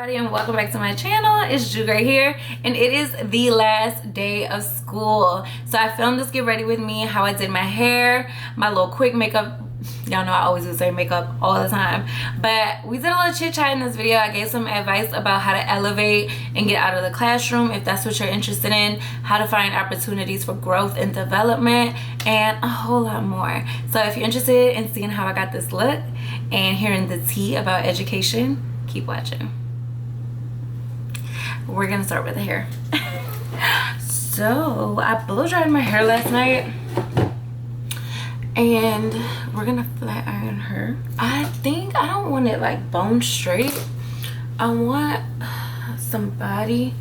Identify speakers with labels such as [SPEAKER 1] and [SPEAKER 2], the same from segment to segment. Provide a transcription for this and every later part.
[SPEAKER 1] everybody, and welcome back to my channel. It's Jugray here, and it is the last day of school. So I filmed this get ready with me, how I did my hair, my little quick makeup. Y'all know I always do say makeup all the time, but we did a little chit chat in this video. I gave some advice about how to elevate and get out of the classroom if that's what you're interested in, how to find opportunities for growth and development, and a whole lot more. So if you're interested in seeing how I got this look and hearing the tea about education, keep watching. We're gonna start with the hair. So I blow dried my hair last night, and we're gonna flat iron her. I think I don't want it like bone straight. I want some body,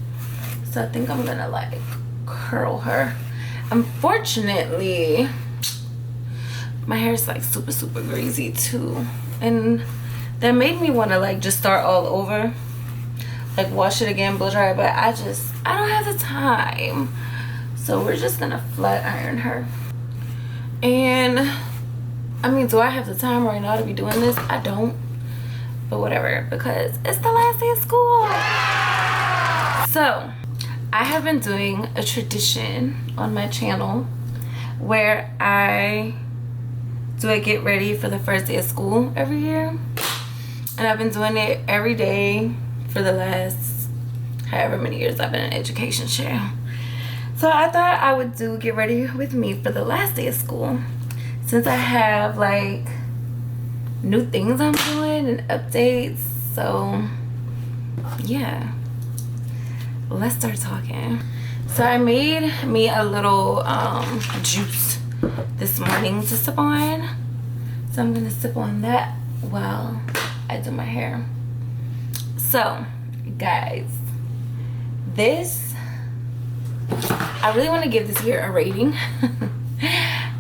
[SPEAKER 1] so I think I'm gonna like curl her. Unfortunately, my hair is like super greasy too, and that made me want to like just start all over, like wash it again, blow dry it, but I don't have the time. So we're just gonna flat iron her. And I mean, do I have the time right now to be doing this? I don't, but whatever, because it's the last day of school. So I have been doing a tradition on my channel where I do a get ready for the first day of school every year. And I've been doing it every day for the last however many years I've been in education channel. So I thought I would do get ready with me for the last day of school, since I have like new things I'm doing and updates. So yeah, let's start talking. So I made me a little juice this morning to sip on. So I'm gonna sip on that while I do my hair. So guys, I really want to give this year a rating.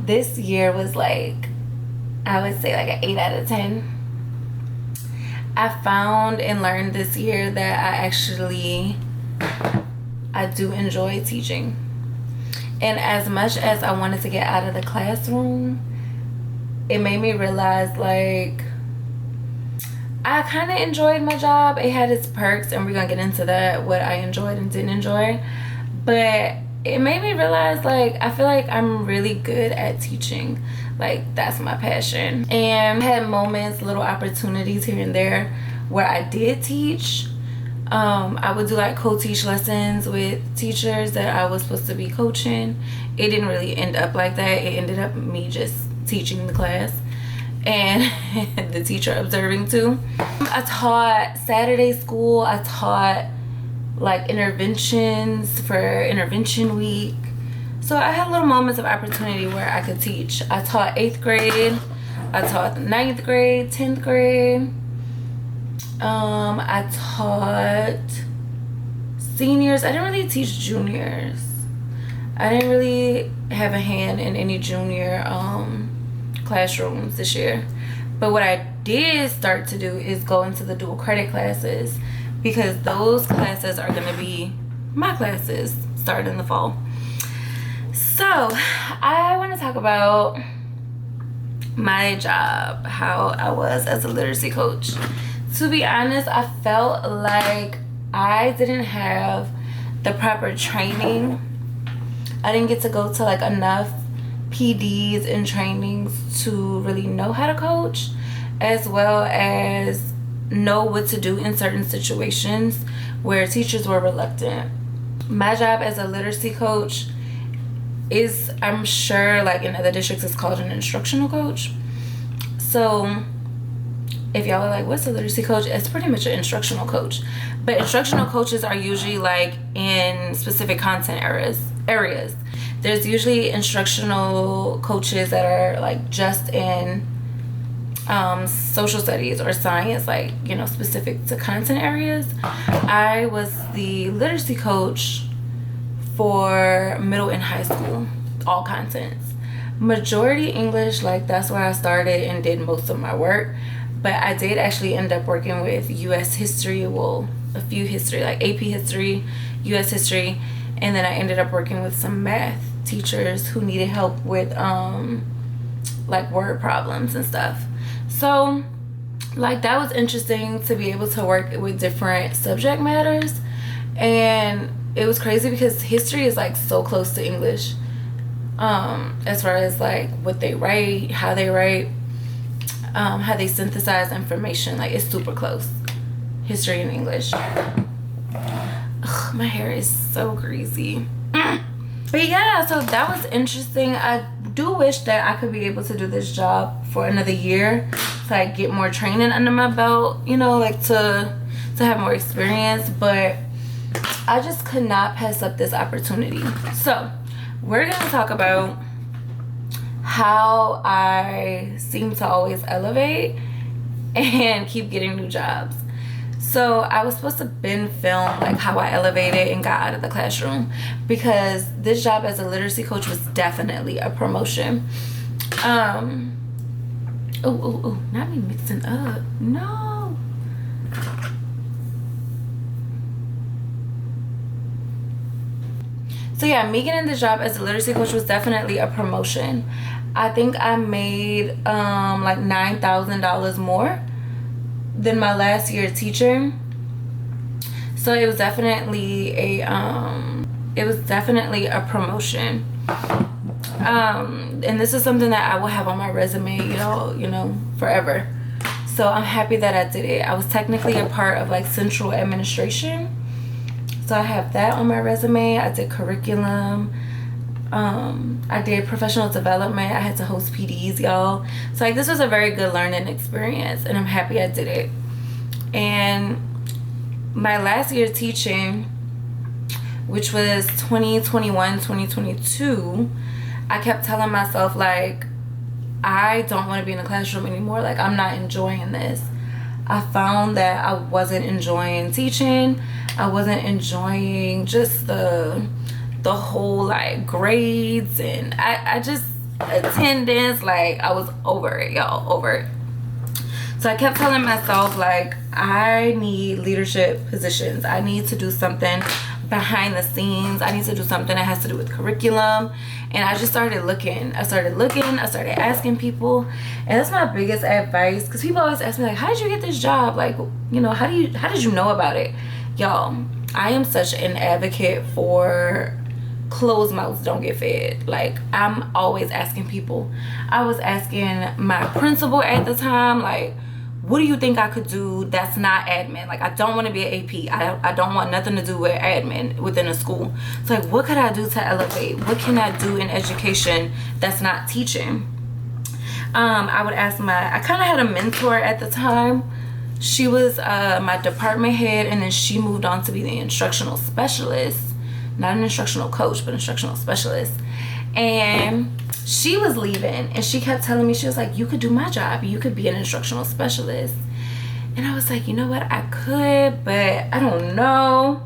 [SPEAKER 1] This year was like, I would say like an 8 out of 10. I found and learned this year that I do enjoy teaching. And as much as I wanted to get out of the classroom, it made me realize like I kind of enjoyed my job. It had its perks, and we're gonna get into that, what I enjoyed and didn't enjoy. But it made me realize like I feel like I'm really good at teaching. Like that's my passion. And I had moments, little opportunities here and there where I did teach. I would do like co-teach lessons with teachers that I was supposed to be coaching. It didn't really end up like that. It ended up me just teaching the class and the teacher observing too. I taught Saturday school. I taught like interventions for intervention week. So I had little moments of opportunity where I could teach. I taught 8th grade. I taught 9th grade, 10th grade. I taught seniors. I didn't really teach juniors. I didn't really have a hand in any junior classrooms this year. But what I did start to do is go into the dual credit classes, because those classes are going to be my classes starting in the fall. So I want to talk about my job, how I was as a literacy coach. To be honest, I felt like I didn't have the proper training. I didn't get to go to like enough PDs and trainings to really know how to coach, as well as know what to do in certain situations where teachers were reluctant. My job as a literacy coach is, I'm sure like in other districts, it's called an instructional coach. So if y'all are like, what's a literacy coach? It's pretty much an instructional coach. But instructional coaches are usually like in specific content areas. There's usually instructional coaches that are like just in social studies or science, like, you know, specific to content areas. I was the literacy coach for middle and high school, all contents. Majority English, like that's where I started and did most of my work. But I did actually end up working with US history, well, a few history, like AP history, US history, and then I ended up working with some math teachers who needed help with like word problems and stuff. So like that was interesting to be able to work with different subject matters. And it was crazy because history is like so close to English, as far as like what they write, how they synthesize information. Like it's super close, history and English. Ugh, my hair is so greasy. But yeah, so that was interesting. I do wish that I could be able to do this job for another year to like get more training under my belt, you know, like to have more experience. But I just could not pass up this opportunity. So we're gonna talk about how I seem to always elevate and keep getting new jobs. So I was supposed to film like how I elevated and got out of the classroom, because this job as a literacy coach was definitely a promotion. Not me mixing up. No. So yeah, me getting the job as a literacy coach was definitely a promotion. I think I made like $9,000 more than my last year teaching. So it was definitely a promotion. And this is something that I will have on my resume, you know, forever. So I'm happy that I did it. I was technically a part of like central administration. So I have that on my resume. I did curriculum. I did professional development. I had to host PDs, y'all. So like this was a very good learning experience, and I'm happy I did it. And my last year teaching, which was 2021, 2022, I kept telling myself like, I don't want to be in the classroom anymore. Like I'm not enjoying this. I found that I wasn't enjoying teaching. I wasn't enjoying just the whole like grades, and I just attendance, like I was over it, y'all, over it. So I kept telling myself like, I need leadership positions. I need to do something behind the scenes. I need to do something that has to do with curriculum. And I just started looking. I started asking people. And that's my biggest advice, because people always ask me like, how did you get this job? Like, you know, how did you know about it? Y'all, I am such an advocate for closed mouths don't get fed. Like I'm always asking people. I was asking my principal at the time, like, what do you think I could do that's not admin? Like I don't want to be an AP. I don't want nothing to do with admin within a school. So like, what could I do to elevate? What can I do in education that's not teaching? I would ask I kind of had a mentor at the time. She was my department head, and then she moved on to be the instructional specialist. Not an instructional coach, but instructional specialist. And she was leaving, and she kept telling me, she was like, you could do my job. You could be an instructional specialist. And I was like, you know what? I could, but I don't know.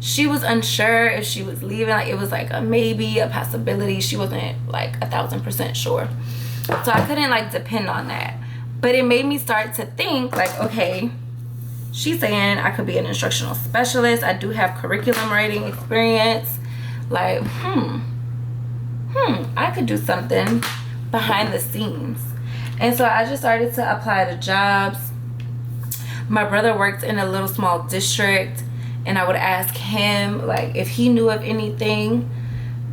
[SPEAKER 1] She was unsure if she was leaving. Like it was like a maybe, a possibility. She wasn't like 1,000% sure. So I couldn't like depend on that. But it made me start to think like, okay, she's saying I could be an instructional specialist. I do have curriculum writing experience. Like, I could do something behind the scenes. And so I just started to apply to jobs. My brother worked in a little small district, and I would ask him like if he knew of anything,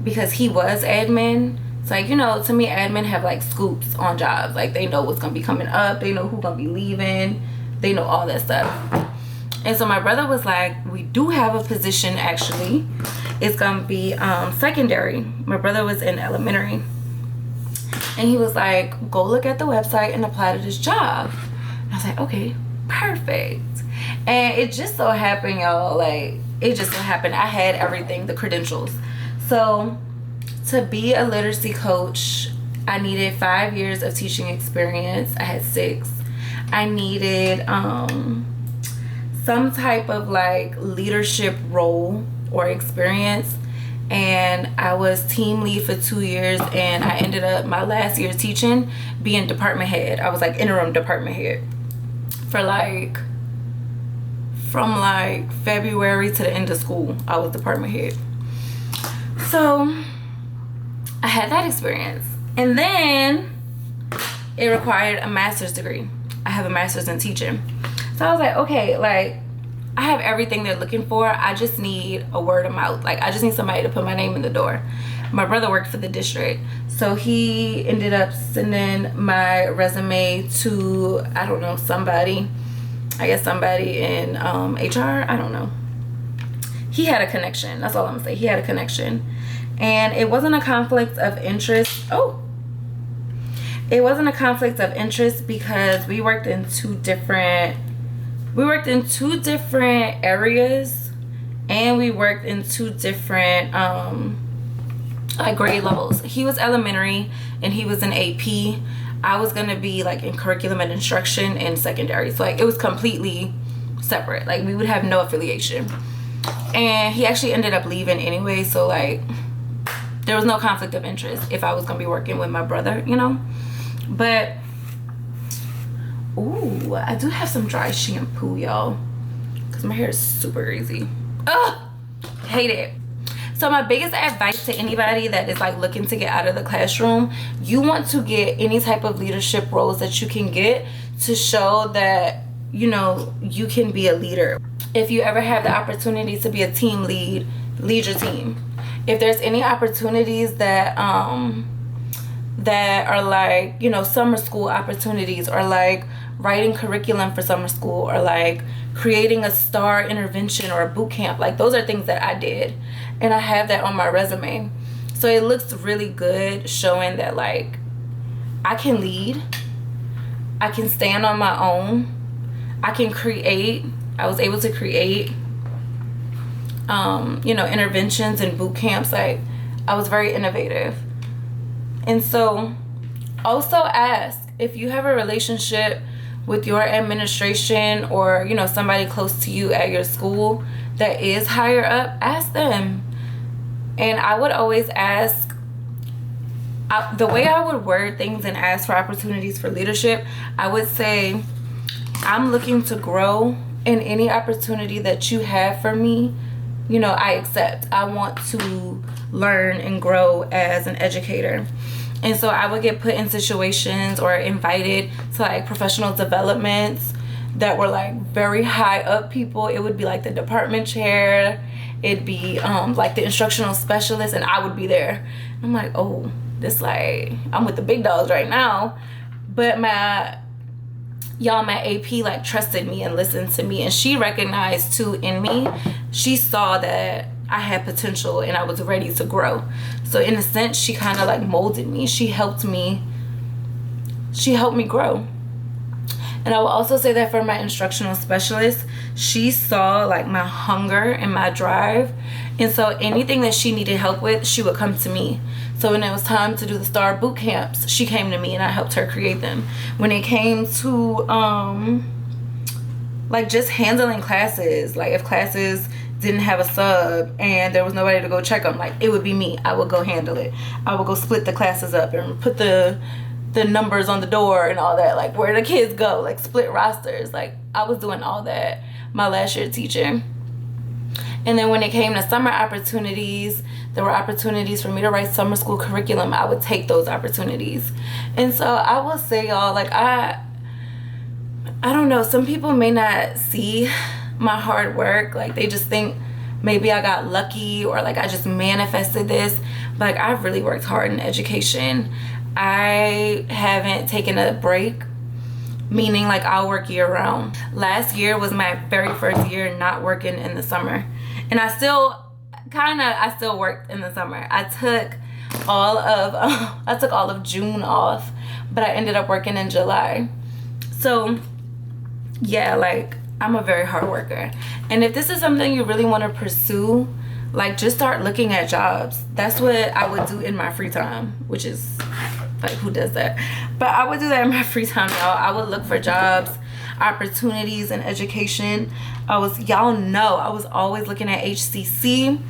[SPEAKER 1] because he was admin. It's like, you know, to me, admin have like scoops on jobs. Like they know what's gonna be coming up. They know who's gonna be leaving. They know all that stuff. And so my brother was like, we do have a position actually. It's gonna be secondary. My brother was in elementary. And he was like, go look at the website and apply to this job. And I was like, okay, perfect. And it just so happened, y'all, like, it just so happened I had everything, the credentials. So to be a literacy coach, I needed 5 years of teaching experience. I had 6. I needed some type of like leadership role or experience, and I was team lead for 2 years, and I ended up my last year teaching being department head. I was like interim department head for like from like February to the end of school. I was department head. So I had that experience, and then it required a master's degree. I have a master's in teaching. So I was like, okay, like I have everything they're looking for. I just need a word of mouth. Like I just need somebody to put my name in the door. My brother worked for the district, so he ended up sending my resume to, I don't know, somebody. I guess somebody in HR. I don't know. He had a connection. That's all I'm gonna say. He had a connection, and it wasn't a conflict of interest. It wasn't a conflict of interest because we worked in two different areas, and we worked in two different like grade levels. He was elementary and he was in AP. I was gonna be like in curriculum and instruction in secondary. So like it was completely separate. Like we would have no affiliation. And he actually ended up leaving anyway, so like there was no conflict of interest if I was gonna be working with my brother, you know. But ooh, I do have some dry shampoo, y'all, because my hair is super greasy. Ugh, hate it. So my biggest advice to anybody that is like looking to get out of the classroom, you want to get any type of leadership roles that you can get to show that, you know, you can be a leader. If you ever have the opportunity to be a team lead, lead your team. If there's any opportunities that that are like, you know, summer school opportunities, or like writing curriculum for summer school, or like creating a STAR intervention or a boot camp, like those are things that I did, and I have that on my resume. So it looks really good, showing that like I can lead, I can stand on my own, I can create. I was able to create you know, interventions and boot camps. Like I was very innovative. And so also ask if you have a relationship with your administration, or, you know, somebody close to you at your school that is higher up, ask them. And I would always ask, the way I would word things and ask for opportunities for leadership, I would say, I'm looking to grow, and any opportunity that you have for me, you know, I accept. I want to learn and grow as an educator. And so I would get put in situations or invited to like professional developments that were like very high up people. It would be like the department chair, it'd be like the instructional specialist, and I would be there. I'm like, oh, this, like, I'm with the big dogs right now. But my AP like trusted me and listened to me, and she recognized too in me. She saw that I had potential and I was ready to grow. So in a sense, she kind of like molded me. She helped me grow. And I will also say that for my instructional specialist, she saw like my hunger and my drive. And so anything that she needed help with, she would come to me. So when it was time to do the STAR boot camps, she came to me and I helped her create them. When it came to like just handling classes, like if classes didn't have a sub and there was nobody to go check them, like it would be me. I would go handle it. I would go split the classes up and put the numbers on the door and all that, like where the kids go, like split rosters. Like I was doing all that my last year teaching. And then when it came to summer opportunities, there were opportunities for me to write summer school curriculum. I would take those opportunities. And so I will say, y'all, like I don't know, some people may not see my hard work. Like they just think maybe I got lucky, or like I just manifested this. But like I've really worked hard in education. I haven't taken a break, meaning like I'll work year round. Last year was my very first year not working in the summer. And I still worked in the summer. I took all of June off, but I ended up working in July. So yeah, like I'm a very hard worker. And if this is something you really want to pursue, like just start looking at jobs. That's what I would do in my free time, which is like, who does that? But I would do that in my free time, y'all. I would look for jobs, opportunities in education. Y'all know I was always looking at HCC.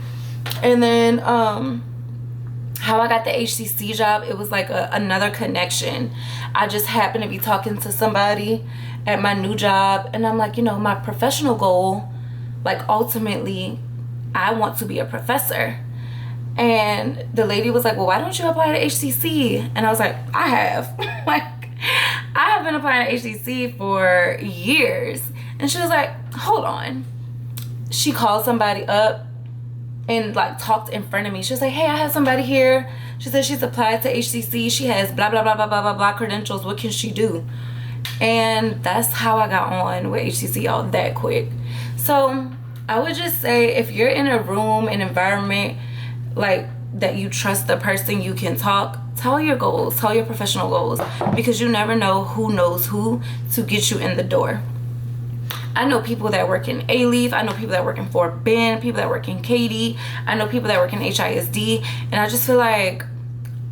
[SPEAKER 1] And then how I got the HCC job, it was like another connection. I just happened to be talking to somebody at my new job, and I'm like, you know, my professional goal, like ultimately I want to be a professor. And the lady was like, well, why don't you apply to HCC? And I was like, I have. Like I have been applying to HCC for years. And she was like, hold on. She called somebody up and like talked in front of me. She was like, hey, I have somebody here. She said she's applied to HCC. She has blah, blah, blah, blah, blah, blah, blah credentials. What can she do? And that's how I got on with HCC all that quick. So I would just say, if you're in a room, an environment like that you trust the person, you can talk, tell your goals, tell your professional goals, because you never know who knows who to get you in the door. I know people that work in A-Leaf. I know people that work in Fort Bend, people that work in Katy. I know people that work in HISD. And I just feel like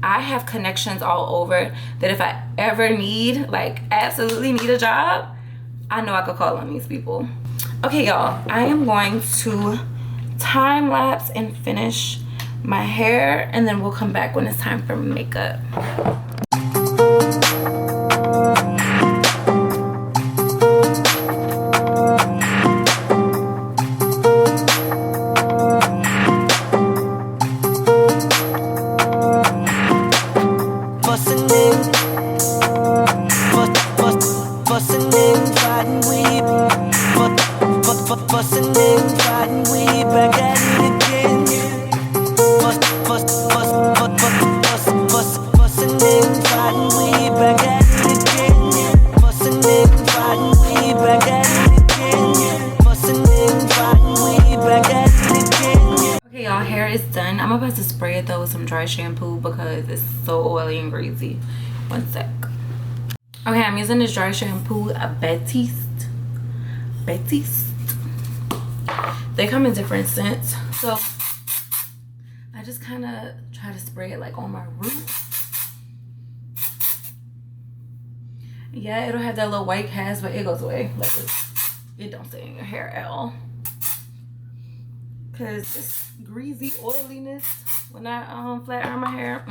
[SPEAKER 1] I have connections all over that if I ever need, like absolutely need a job, I know I could call on these people. Okay, y'all, I am going to time lapse and finish my hair, and then we'll come back when it's time for makeup. I'm about to spray it though with some dry shampoo because it's so oily and greasy. One sec. Okay, I'm using this dry shampoo, Batiste. They come in different scents, so I just kind of try to spray it like on my roots. Yeah, it'll have that little white cast, but it goes away. Like it don't stay in your hair at all. Cause this greasy oiliness when I flat iron my hair.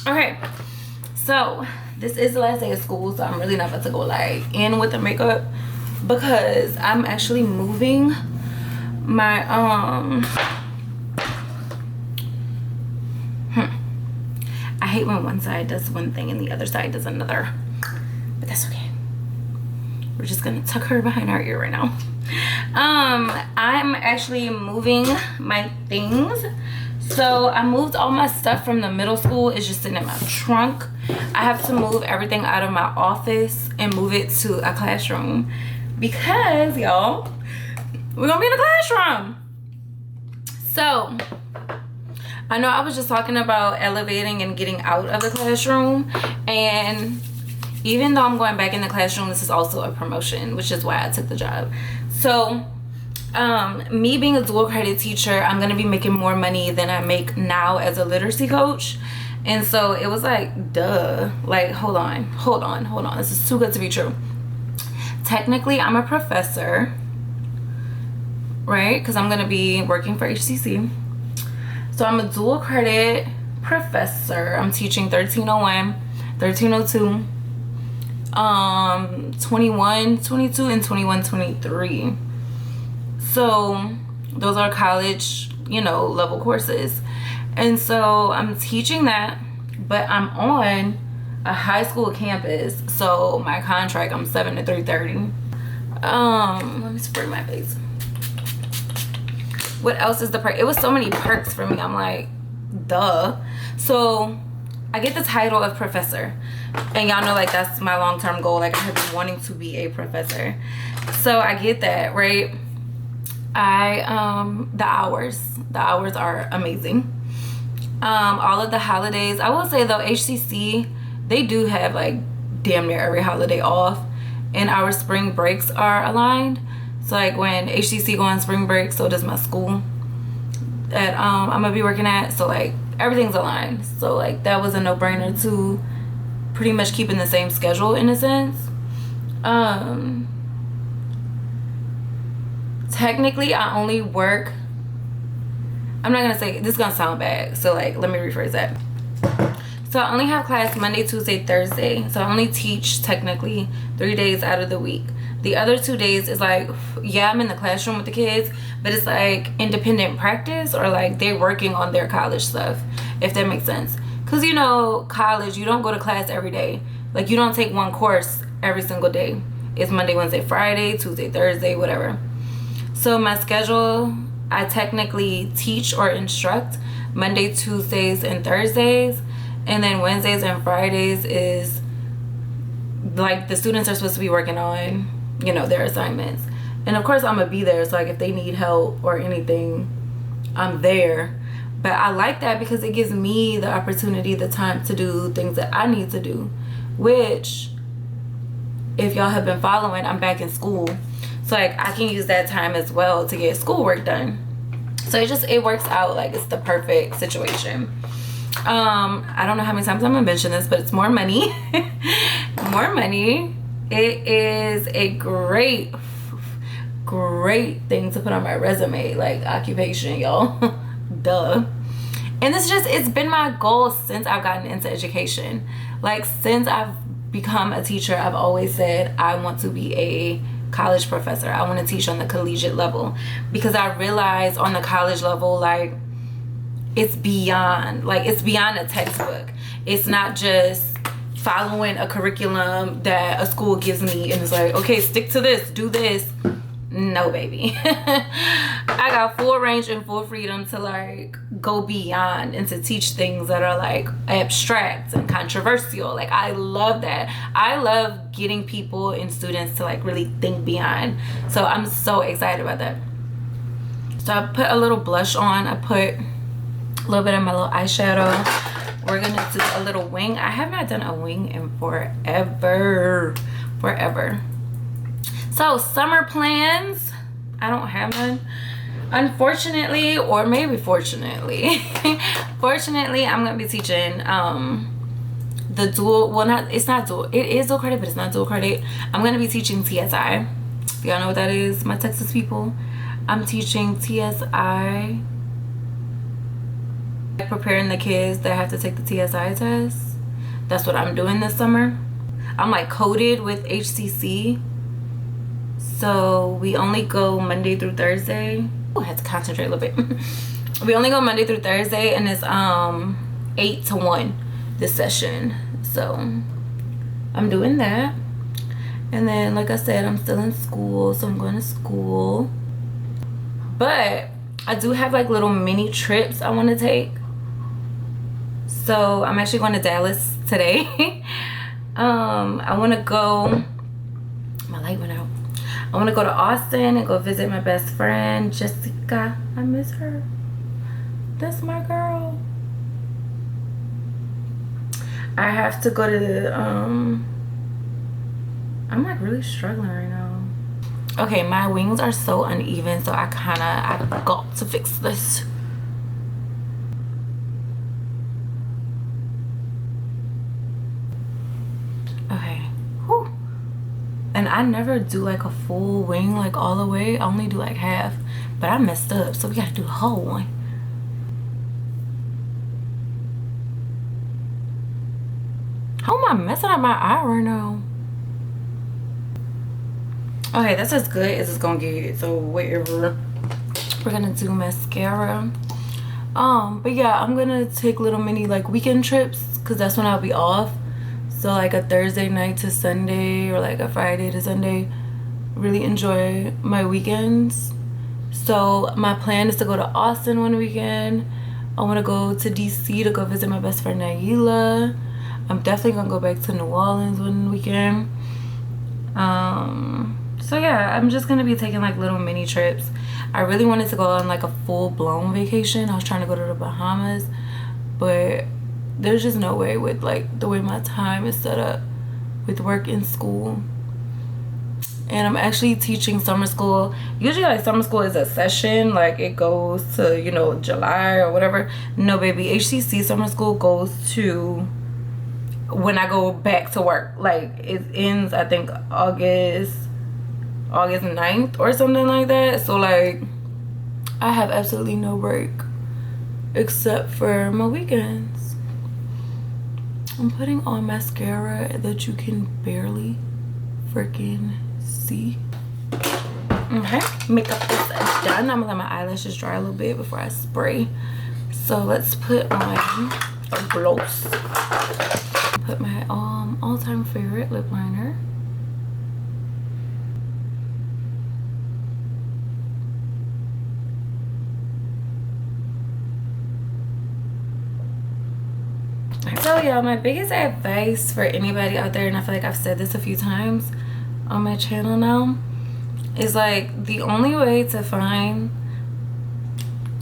[SPEAKER 1] Okay, so this is the last day of school, so I'm really not about to go like in with the makeup because I'm actually moving my I hate when one side does one thing and the other side does another, but that's okay. We're just gonna tuck her behind our ear right now. I'm actually moving my things. So I moved all my stuff from the middle school. It's just sitting in my trunk. I have to move everything out of my office and move it to a classroom because, y'all, we're gonna be in a classroom. So I know I was just talking about elevating and getting out of the classroom, and even though I'm going back in the classroom, this is also a promotion, which is why I took the job. So me being a dual credit teacher, I'm gonna be making more money than I make now as a literacy coach. And so it was like, duh, like hold on, this is too good to be true. Technically I'm a professor, right? Because I'm gonna be working for HCC. So I'm a dual credit professor. I'm teaching 1301, 1302, 21, 22, and 21, 23. So those are college, you know, level courses. And so I'm teaching that, but I'm on a high school campus. So my contract, I'm 7 to 3:30. Let me spray my face. What else is the perk? It was so many perks for me. I'm like, duh. So I get the title of professor, and y'all know like that's my long-term goal. Like I have been wanting to be a professor, so I get that, right? The hours are amazing. All of the holidays, I will say though, HCC, they do have like damn near every holiday off, and our spring breaks are aligned. So like when HCC go on spring break, so does my school that I'm gonna be working at. So like everything's aligned. So like that was a no-brainer to pretty much keeping the same schedule in a sense. Technically I only work, I'm not gonna say, this is gonna sound bad, so like let me rephrase that. So I only have class Monday, Tuesday, Thursday. So I only teach technically 3 days out of the week. The other 2 days is like, yeah, I'm in the classroom with the kids, but it's like independent practice, or like they're working on their college stuff, if that makes sense. because you know, college, you don't go to class every day. Like, you don't take one course every single day. It's Monday, Wednesday, Friday, Tuesday, Thursday, whatever. So my schedule, I technically teach or instruct Monday, Tuesdays, and Thursdays. And then Wednesdays and Fridays is like the students are supposed to be working on, you know, their assignments. And of course I'm gonna be there, so like if they need help or anything, I'm there. But I like that because it gives me the opportunity, the time to do things that I need to do, which, if y'all have been following, I'm back in school, so like I can use that time as well to get schoolwork done. So it works out. Like, it's the perfect situation. I don't know how many times I'm gonna mention this, but it's more money. More money. It is a great thing to put on my resume, like occupation, y'all. Duh. And it's been my goal since I've gotten into education. Like, since I've become a teacher, I've always said I want to be a college professor. I want to teach on the collegiate level, because I realize on the college level, like, it's beyond a textbook. It's not just following a curriculum that a school gives me and it's like, okay, stick to this, do this. No, baby. I got full range and full freedom to like go beyond and to teach things that are like abstract and controversial. Like, I love that. I love getting people and students to like really think beyond. So I'm so excited about that. So I put a little blush on. I put a little bit of my little eyeshadow. We're gonna do a little wing. I have not done a wing in forever. So summer plans, I don't have none, unfortunately, or maybe fortunately. Fortunately, I'm gonna be teaching the dual, well, not, it's not dual, it is dual credit, but it's not dual credit. I'm gonna be teaching TSI. If y'all know what that is, my Texas people, I'm teaching TSI, preparing the kids that have to take the TSI test. That's what I'm doing this summer. I'm like coded with HCC. So we only go Monday through Thursday. Oh, I had to concentrate a little bit. We only go Monday through Thursday, and it's 8 to 1 this session. So I'm doing that. And then, like I said, I'm still in school, so I'm going to school. But I do have like little mini trips I want to take. So I'm actually going to Dallas today. I want to go, my light went out. I want to go to Austin and go visit my best friend, Jessica. I miss her. That's my girl. I have to go to the, I'm like really struggling right now. Okay, my wings are so uneven, so I've got to fix this. Okay. Whew. And I never do like a full wing, like all the way. I only do like half, but I messed up, so we gotta do the whole one. How am I messing up my eye right now? Okay, that's as good as it's gonna get. So whatever. We're gonna do mascara. But yeah, I'm gonna take little mini like weekend trips, because that's when I'll be off. So like a Thursday night to Sunday, or like a Friday to Sunday. Really enjoy my weekends. So my plan is to go to Austin one weekend. I want to go to DC to go visit my best friend Naila. I'm definitely gonna go back to New Orleans one weekend. So yeah, I'm just gonna be taking like little mini trips. I really wanted to go on like a full-blown vacation. I was trying to go to the Bahamas, but there's just no way with like the way my time is set up with work and school. And I'm actually teaching summer school. Usually like summer school is a session, like it goes to, you know, July or whatever. No, baby, HCC summer school goes to when I go back to work. Like it ends, I think, August 9th or something like that. So like I have absolutely no break except for my weekends. I'm putting on mascara that you can barely freaking see. Okay, makeup is done. I'm gonna let my eyelashes dry a little bit before I spray. So let's put on Gross. Put my all-time favorite lip liner. So y'all, my biggest advice for anybody out there, and I feel like I've said this a few times on my channel now, is like the only way to find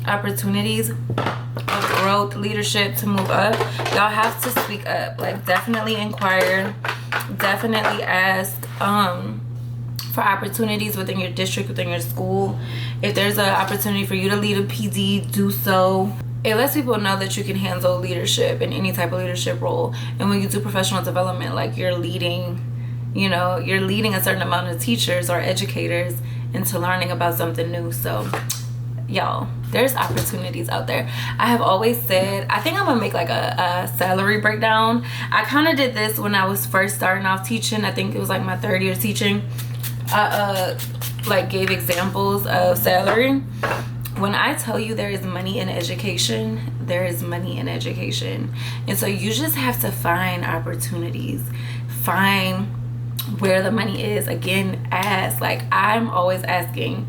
[SPEAKER 1] opportunities of growth, leadership, to move up, y'all have to speak up. Like, definitely inquire, definitely ask for opportunities within your district, within your school. If there's an opportunity for you to lead a PD, do so. It lets people know that you can handle leadership in any type of leadership role. And when you do professional development, like, you're leading, you know, you're leading a certain amount of teachers or educators into learning about something new. So y'all, there's opportunities out there. I have always said, I think I'm gonna make like a salary breakdown. I kind of did this when I was first starting off teaching. I think it was like my 3rd year teaching. Like, gave examples of salary. When I tell you there is money in education, there is money in education. And so you just have to find opportunities, find where the money is. Again, ask. Like, I'm always asking,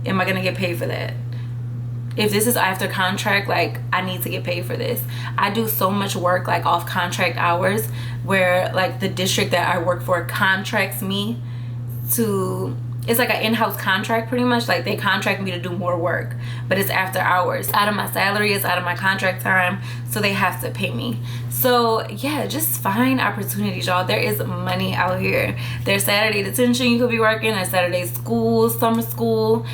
[SPEAKER 1] am I gonna get paid for that? If this is after contract, like, I need to get paid for this. I do so much work like off contract hours, where like the district that I work for contracts me to, it's like an in-house contract pretty much. Like, they contract me to do more work, but it's after hours. Out of my salary, it's out of my contract time, so they have to pay me. So yeah, just find opportunities, y'all. There is money out here. There's Saturday detention you could be working, there's Saturday school, summer school.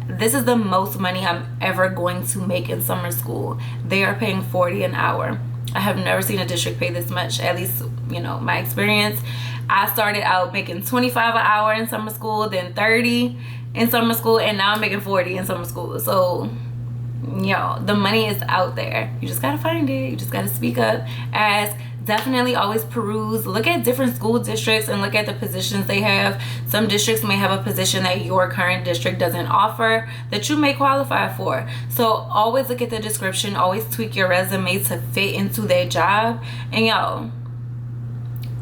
[SPEAKER 1] This is the most money I'm ever going to make in summer school. They are paying $40 an hour. I have never seen a district pay this much, at least, you know, my experience. I started out making $25 an hour in summer school, then $30 in summer school, and now I'm making $40 in summer school. So, y'all, the money is out there. You just gotta find it. You just gotta speak up, ask. Definitely always peruse, look at different school districts and look at the positions they have. Some districts may have a position that your current district doesn't offer that you may qualify for. So always look at the description, always tweak your resume to fit into their job, and y'all,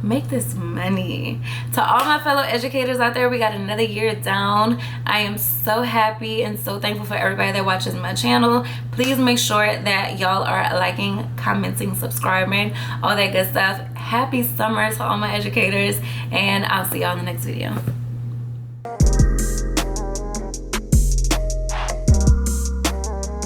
[SPEAKER 1] make this money. To all my fellow educators out there, we got another year down. I am so happy and so thankful for everybody that watches my channel. Please make sure that y'all are liking, commenting, subscribing, all that good stuff. Happy summer to all my educators, and I'll see y'all in the next video.